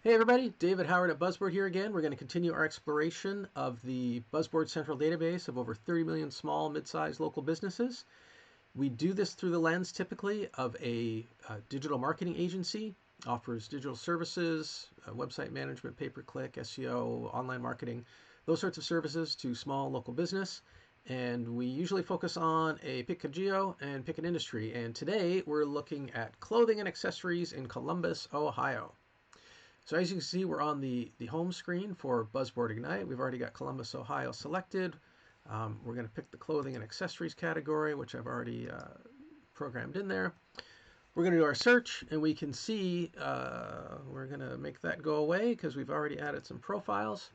Hey everybody, David Howard at BuzzBoard here again. We're going to continue our exploration of the BuzzBoard central database of over 30 million small, mid-sized local businesses. We do this through the lens typically of a digital marketing agency, offers digital services, website management, pay-per-click, SEO, online marketing, those sorts of services to small local business. And we usually focus on pick a geo and pick an industry. And today we're looking at clothing and accessories in Columbus, Ohio. So as you can see, we're on the home screen for BuzzBoard Ignite. We've already got Columbus, Ohio selected. We're going to pick the clothing and accessories category, which I've already programmed in there. We're going to do our search, and we can see we're going to make that go away because we've already added some profiles.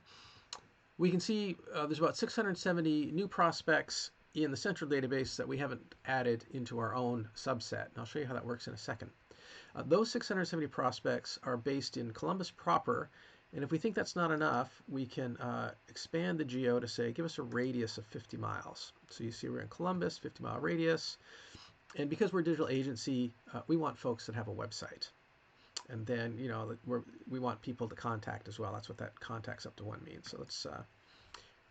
We can see there's about 670 new prospects in the central database that we haven't added into our own subset. And I'll show you how that works in a second. Those 670 prospects are based in Columbus proper, and if we think that's not enough, we can expand the geo to say, give us a radius of 50 miles. So you see we're in Columbus, 50-mile radius, and because we're a digital agency, we want folks that have a website. And then, you know, we want people to contact as well. That's what that contacts up to one means. So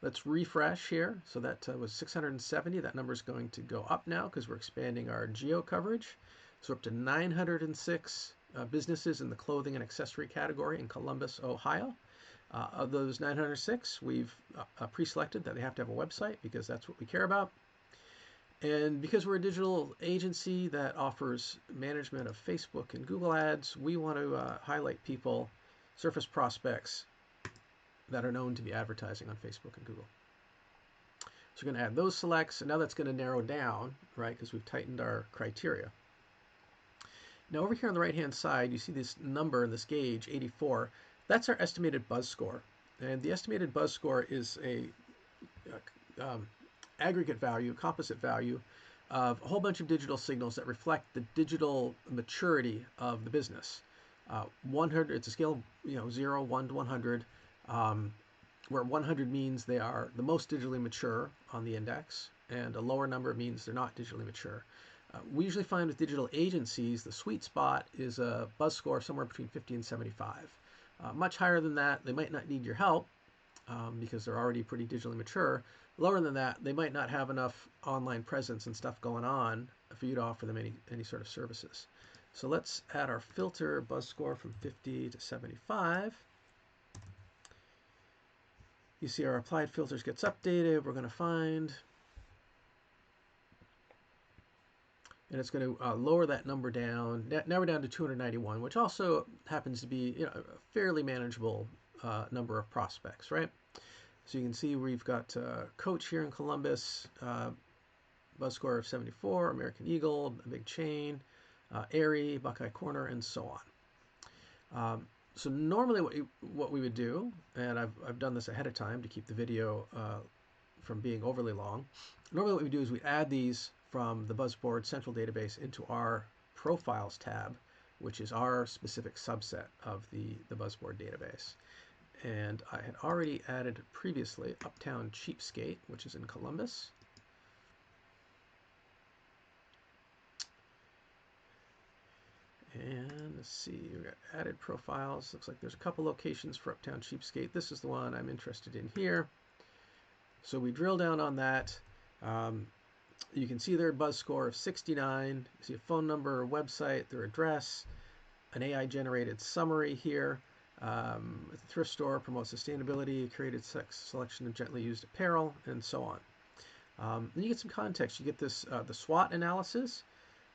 let's refresh here. So that was 670. That number is going to go up now because we're expanding our geo coverage. So we're up to 906 businesses in the clothing and accessory category in Columbus, Ohio. Of those 906, we've pre-selected that they have to have a website because that's what we care about. And because we're a digital agency that offers management of Facebook and Google ads, we want to highlight people, surface prospects that are known to be advertising on Facebook and Google. So we're going to add those selects, and now that's going to narrow down, right, because we've tightened our criteria. Now over here on the right-hand side, you see this number, this gauge, 84. That's our estimated buzz score. And the estimated buzz score is a aggregate value, composite value of a whole bunch of digital signals that reflect the digital maturity of the business. 100, it's a scale of 0, 1 to 100, where 100 means they are the most digitally mature on the index, and a lower number means they're not digitally mature. We usually find with digital agencies, the sweet spot is a buzz score somewhere between 50 and 75. Much higher than that, they might not need your help because they're already pretty digitally mature. Lower than that, they might not have enough online presence and stuff going on for you to offer them any sort of services. So let's add our filter buzz score from 50 to 75. You see our applied filters gets updated. We're going to find, and it's going to lower that number down. Now we're down to 291, which also happens to be a fairly manageable number of prospects, right? So you can see we've got Coach here in Columbus, buzz score of 74, American Eagle, a big chain, Aerie, Buckeye Corner, and so on. So normally what we would do, and I've done this ahead of time to keep the video from being overly long. Normally what we do is we add these from the BuzzBoard central database into our profiles tab, which is our specific subset of the BuzzBoard database. And I had already added previously Uptown Cheapskate, which is in Columbus. And let's see, we got added profiles. Looks like there's a couple locations for Uptown Cheapskate. This is the one I'm interested in here. So we drill down on that. You can see their buzz score of 69. You see a phone number, website, their address, an AI-generated summary here. A thrift store promotes sustainability, curated selection of gently used apparel, and so on. Then you get some context. You get this the SWOT analysis.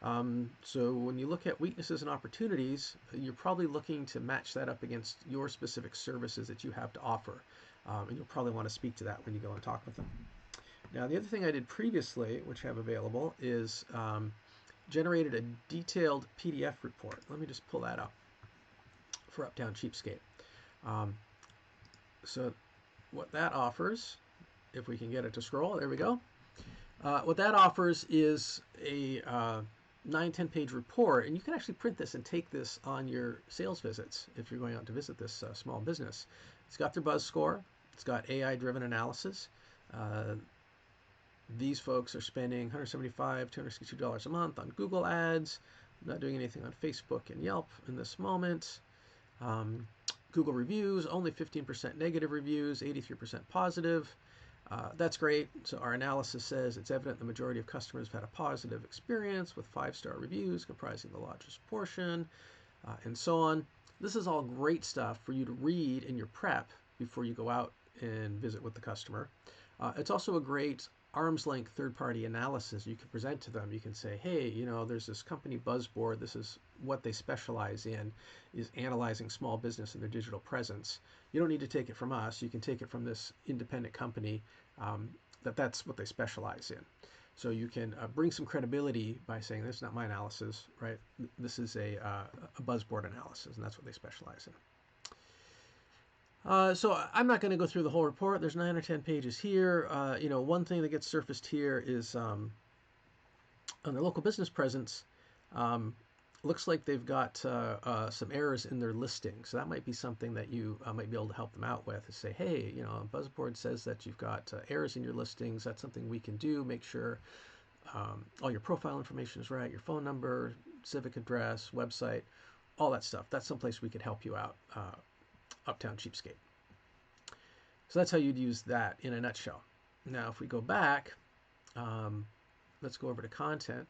So when you look at weaknesses and opportunities, you're probably looking to match that up against your specific services that you have to offer. And you'll probably want to speak to that when you go and talk with them. Now, the other thing I did previously, which I have available, is generated a detailed PDF report. Let me just pull that up for Uptown Cheapskate. So what that offers, if we can get it to scroll, there we go. What that offers is a 9-10 page report, and you can actually print this and take this on your sales visits if you're going out to visit this small business. It's got their buzz score. It's got AI-driven analysis. These folks are spending $175, $262 a month on Google ads. Not doing anything on Facebook and Yelp in this moment. Google reviews, only 15% negative reviews, 83% positive. That's great. So our analysis says it's evident the majority of customers have had a positive experience with 5-star reviews comprising the largest portion, and so on. This is all great stuff for you to read in your prep before you go out and visit with the customer. It's also a great arm's length third-party analysis you can present to them. You can say, hey, there's this company BuzzBoard. This is what they specialize in, is analyzing small business and their digital presence. You don't need to take it from us. You can take it from this independent company that's what they specialize in. So you can bring some credibility by saying, this is not my analysis, right? This is a BuzzBoard analysis, and that's what they specialize in. So I'm not going to go through the whole report. There's 9 or 10 pages here. One thing that gets surfaced here is on their local business presence. Looks like they've got some errors in their listing. So that might be something that you might be able to help them out with. Is say, hey, BuzzBoard says that you've got errors in your listings. That's something we can do. Make sure all your profile information is right, your phone number, civic address, website, all that stuff. That's someplace we could help you out. Uptown Cheapskate. So that's how you'd use that in a nutshell. Now, if we go back, let's go over to content.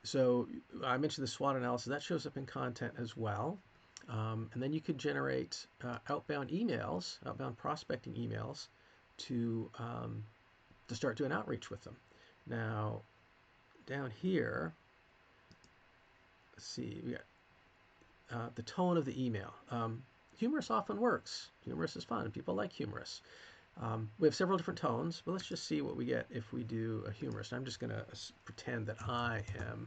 So I mentioned the SWOT analysis. That shows up in content as well. And then you could generate outbound emails, outbound prospecting emails to start doing outreach with them. Now, down here, let's see, we got the tone of the email. Humorous often works. Humorous is fun. People like humorous. We have several different tones, but let's just see what we get if we do a humorous. I'm just going to pretend that I am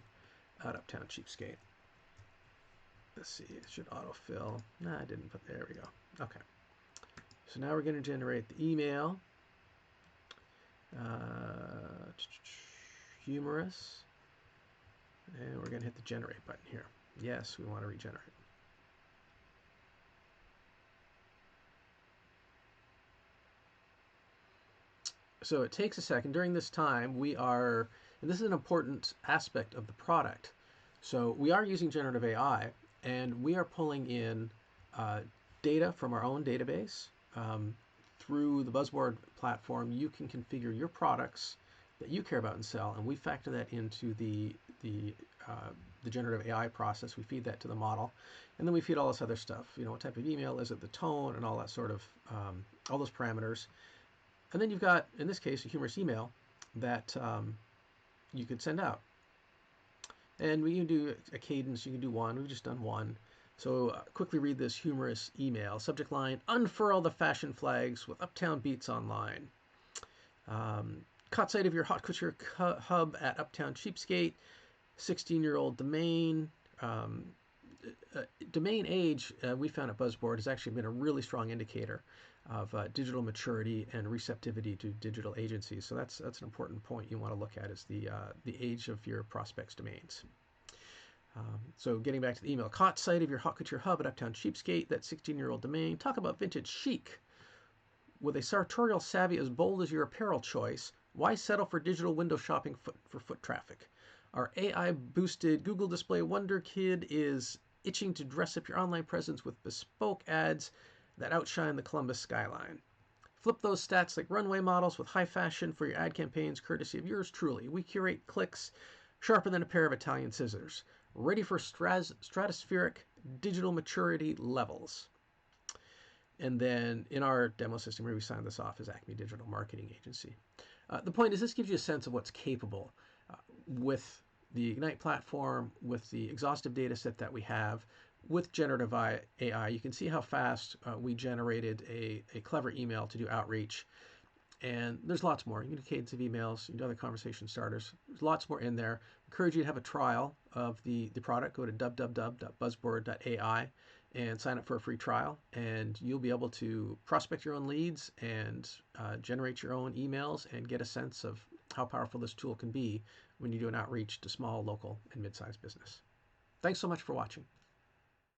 at Uptown Cheapskate. Let's see, it should autofill. Nah, I didn't put, there we go. Okay. So now we're going to generate the email. Humorous. And we're going to hit the generate button here. Yes, we want to regenerate. So it takes a second. During this time, we are, and this is an important aspect of the product. So we are using generative AI, and we are pulling in data from our own database. Through the BuzzBoard platform, you can configure your products that you care about and sell, and we factor that into the generative AI process. We feed that to the model, and then we feed all this other stuff. What type of email is it, the tone, and all that sort of, all those parameters. And then you've got, in this case, a humorous email that you could send out. And we can do a cadence. You can do one. We've just done one. So quickly read this humorous email. Subject line, unfurl the fashion flags with Uptown Beats Online. Caught sight of your hot couture hub at Uptown Cheapskate. 16-year-old domain. Domain age, we found at BuzzBoard, has actually been a really strong indicator of digital maturity and receptivity to digital agencies. So that's an important point you want to look at, is the age of your prospects' domains. So getting back to the email, caught sight of your hot couture hub at Uptown Cheapskate, that 16-year-old domain. Talk about vintage chic. With a sartorial savvy as bold as your apparel choice, why settle for digital window shopping for foot traffic? Our AI-boosted Google Display Wonder Kid is itching to dress up your online presence with bespoke ads that outshine the Columbus skyline. Flip those stats like runway models with high fashion for your ad campaigns, courtesy of yours truly. We curate clicks sharper than a pair of Italian scissors. Ready for stratospheric digital maturity levels. And then in our demo system, where we signed this off as Acme Digital Marketing Agency. The point is, this gives you a sense of what's capable with the Ignite platform, with the exhaustive data set that we have, with generative AI. You can see how fast we generated a clever email to do outreach. And there's lots more. You can do cadence of emails, you can do other conversation starters. There's lots more in there. Encourage you to have a trial of the product. Go to www.buzzboard.ai and sign up for a free trial. And you'll be able to prospect your own leads and generate your own emails and get a sense of how powerful this tool can be when you do an outreach to small, local, and mid-sized business. Thanks so much for watching.